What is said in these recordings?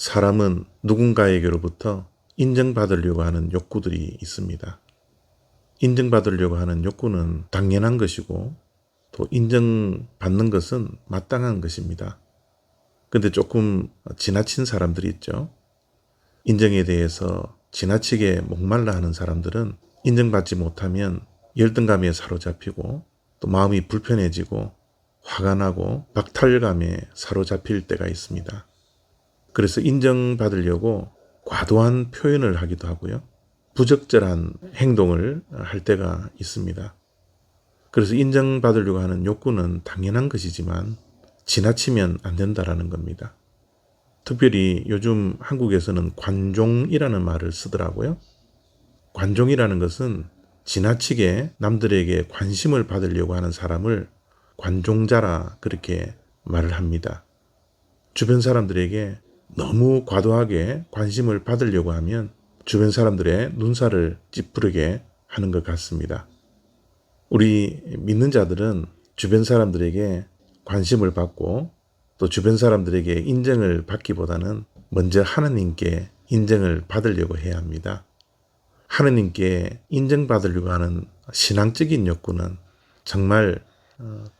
사람은 누군가에게로부터 인정받으려고 하는 욕구들이 있습니다. 인정받으려고 하는 욕구는 당연한 것이고 또 인정받는 것은 마땅한 것입니다. 근데 조금 지나친 사람들이 있죠. 인정에 대해서 지나치게 목말라 하는 사람들은 인정받지 못하면 열등감에 사로잡히고 또 마음이 불편해지고 화가 나고 박탈감에 사로잡힐 때가 있습니다. 그래서 인정받으려고 과도한 표현을 하기도 하고요. 부적절한 행동을 할 때가 있습니다. 그래서 인정받으려고 하는 욕구는 당연한 것이지만 지나치면 안 된다라는 겁니다. 특별히 요즘 한국에서는 관종이라는 말을 쓰더라고요. 관종이라는 것은 지나치게 남들에게 관심을 받으려고 하는 사람을 관종자라 그렇게 말을 합니다. 주변 사람들에게 너무 과도하게 관심을 받으려고 하면 주변 사람들의 눈살을 찌푸르게 하는 것 같습니다. 우리 믿는 자들은 주변 사람들에게 관심을 받고 또 주변 사람들에게 인정을 받기보다는 먼저 하나님께 인정을 받으려고 해야 합니다. 하나님께 인정받으려고 하는 신앙적인 욕구는 정말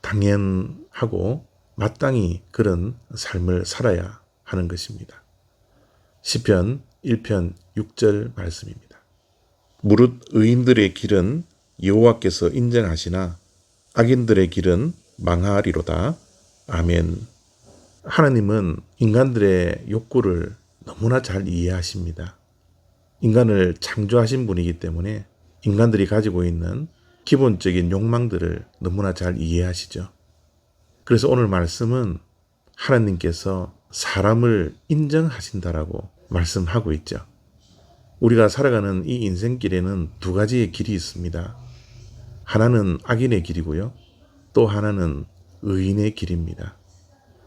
당연하고 마땅히 그런 삶을 살아야 하는 것입니다. 시편 1편 6절 말씀입니다. 무릇 의인들의 길은 여호와께서 인정하시나 악인들의 길은 망하리로다. 아멘. 하나님은 인간들의 욕구를 너무나 잘 이해하십니다. 인간을 창조하신 분이기 때문에 인간들이 가지고 있는 기본적인 욕망들을 너무나 잘 이해하시죠. 그래서 오늘 말씀은 하나님께서 사람을 인정하신다라고 말씀하고 있죠. 우리가 살아가는 이 인생길에는 두 가지의 길이 있습니다. 하나는 악인의 길이고요. 또 하나는 의인의 길입니다.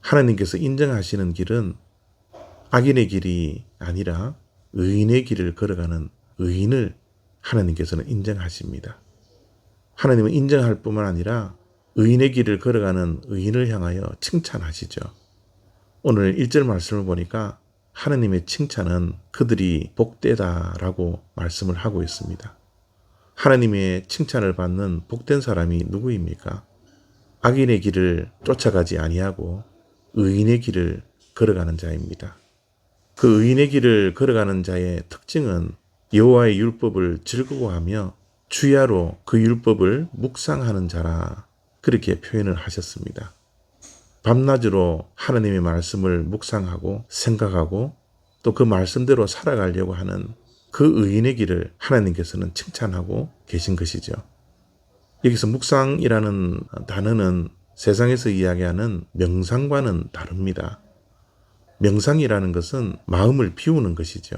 하나님께서 인정하시는 길은 악인의 길이 아니라 의인의 길을 걸어가는 의인을 하나님께서는 인정하십니다. 하나님은 인정할 뿐만 아니라 의인의 길을 걸어가는 의인을 향하여 칭찬하시죠. 오늘 1절 말씀을 보니까 하나님의 칭찬은 그들이 복되다라고 말씀을 하고 있습니다. 하나님의 칭찬을 받는 복된 사람이 누구입니까? 악인의 길을 쫓아가지 아니하고 의인의 길을 걸어가는 자입니다. 그 의인의 길을 걸어가는 자의 특징은 여호와의 율법을 즐거워하며 주야로 그 율법을 묵상하는 자라 그렇게 표현을 하셨습니다. 밤낮으로 하나님의 말씀을 묵상하고 생각하고 또 그 말씀대로 살아가려고 하는 그 의인의 길을 하나님께서는 칭찬하고 계신 것이죠. 여기서 묵상이라는 단어는 세상에서 이야기하는 명상과는 다릅니다. 명상이라는 것은 마음을 비우는 것이죠.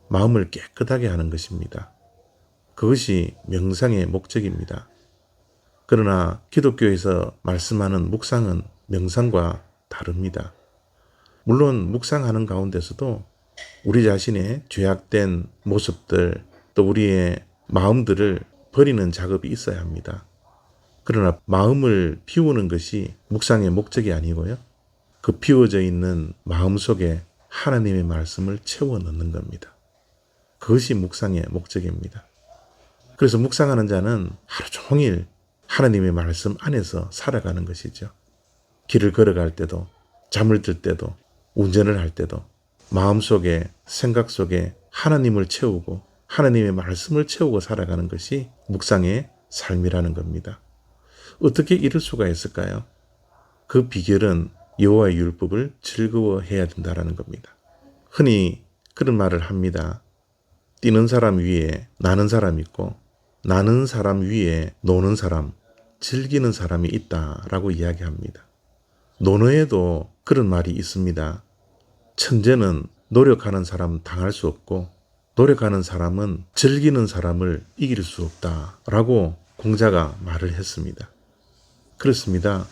마음을 깨끗하게 하는 것입니다. 그것이 명상의 목적입니다. 그러나 기독교에서 말씀하는 묵상은 명상과 다릅니다. 물론 묵상하는 가운데서도 우리 자신의 죄악된 모습들 또 우리의 마음들을 버리는 작업이 있어야 합니다. 그러나 마음을 비우는 것이 묵상의 목적이 아니고요. 그 비워져 있는 마음 속에 하나님의 말씀을 채워 넣는 겁니다. 그것이 묵상의 목적입니다. 그래서 묵상하는 자는 하루 종일 하나님의 말씀 안에서 살아가는 것이죠. 길을 걸어갈 때도, 잠을 들 때도, 운전을 할 때도 마음속에, 생각 속에 하나님을 채우고 하나님의 말씀을 채우고 살아가는 것이 묵상의 삶이라는 겁니다. 어떻게 이럴 수가 있을까요? 그 비결은 여호와의 율법을 즐거워해야 된다는 겁니다. 흔히 그런 말을 합니다. 뛰는 사람 위에 나는 사람 있고 나는 사람 위에 노는 사람, 즐기는 사람이 있다라고 이야기합니다. 논어에도 그런 말이 있습니다. 천재는 노력하는 사람 당할 수 없고 노력하는 사람은 즐기는 사람을 이길 수 없다라고 공자가 말을 했습니다. 그렇습니다.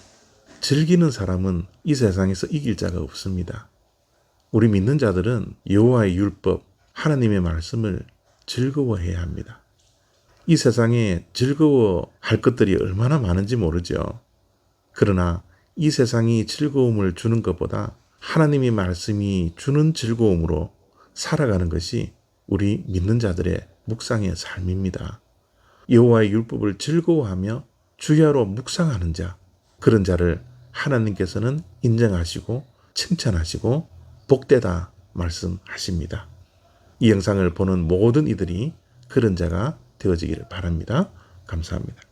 즐기는 사람은 이 세상에서 이길 자가 없습니다. 우리 믿는 자들은 여호와의 율법, 하나님의 말씀을 즐거워해야 합니다. 이 세상에 즐거워할 것들이 얼마나 많은지 모르죠. 그러나 이 세상이 즐거움을 주는 것보다 하나님의 말씀이 주는 즐거움으로 살아가는 것이 우리 믿는 자들의 묵상의 삶입니다. 여호와의 율법을 즐거워하며 주야로 묵상하는 자, 그런 자를 하나님께서는 인정하시고 칭찬하시고 복되다 말씀하십니다. 이 영상을 보는 모든 이들이 그런 자가 되어지기를 바랍니다. 감사합니다.